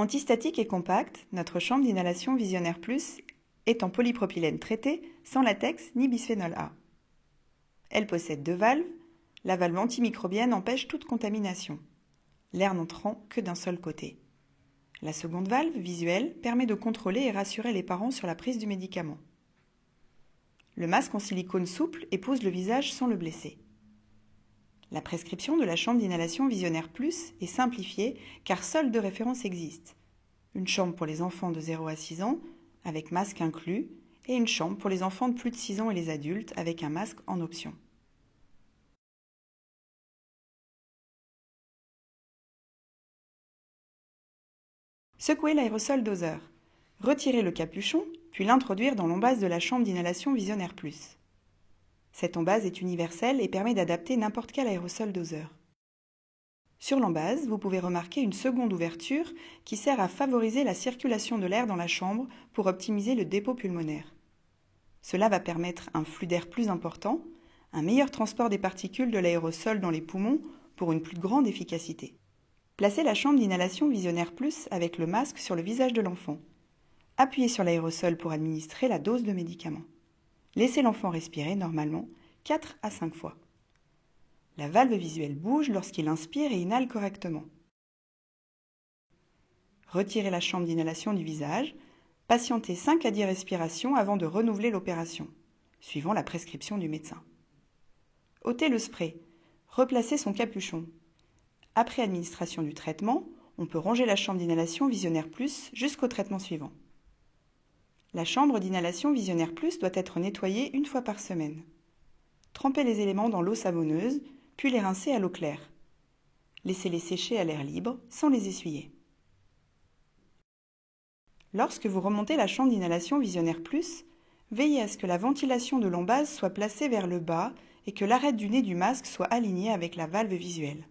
Antistatique et compacte, notre chambre d'inhalation Visionnaire Plus est en polypropylène traité, sans latex ni bisphénol A. Elle possède 2 valves. La valve antimicrobienne empêche toute contamination, l'air n'entrant que d'un seul côté. La seconde valve, visuelle, permet de contrôler et rassurer les parents sur la prise du médicament. Le masque en silicone souple épouse le visage sans le blesser. La prescription de la chambre d'inhalation Visionnaire Plus est simplifiée car seules 2 références existent. Une chambre pour les enfants de 0 à 6 ans, avec masque inclus, et une chambre pour les enfants de plus de 6 ans et les adultes, avec un masque en option. Secouez l'aérosol doseur. Retirez le capuchon, puis l'introduire dans l'embase de la chambre d'inhalation Visionnaire Plus. Cette embase est universelle et permet d'adapter n'importe quel aérosol doseur. Sur l'embase, vous pouvez remarquer une seconde ouverture qui sert à favoriser la circulation de l'air dans la chambre pour optimiser le dépôt pulmonaire. Cela va permettre un flux d'air plus important, un meilleur transport des particules de l'aérosol dans les poumons pour une plus grande efficacité. Placez la chambre d'inhalation Visionnaire Plus avec le masque sur le visage de l'enfant. Appuyez sur l'aérosol pour administrer la dose de médicament. Laissez l'enfant respirer normalement 4 à 5 fois. La valve visuelle bouge lorsqu'il inspire et inhale correctement. Retirez la chambre d'inhalation du visage. Patientez 5 à 10 respirations avant de renouveler l'opération, suivant la prescription du médecin. Ôtez le spray. Replacez son capuchon. Après administration du traitement, on peut ranger la chambre d'inhalation Visionnaire Plus jusqu'au traitement suivant. La chambre d'inhalation Visionnaire Plus doit être nettoyée 1 fois par semaine. Trempez les éléments dans l'eau savonneuse, puis les rincer à l'eau claire. Laissez-les sécher à l'air libre, sans les essuyer. Lorsque vous remontez la chambre d'inhalation Visionnaire Plus, veillez à ce que la ventilation de l'embase soit placée vers le bas et que l'arête du nez du masque soit alignée avec la valve visuelle.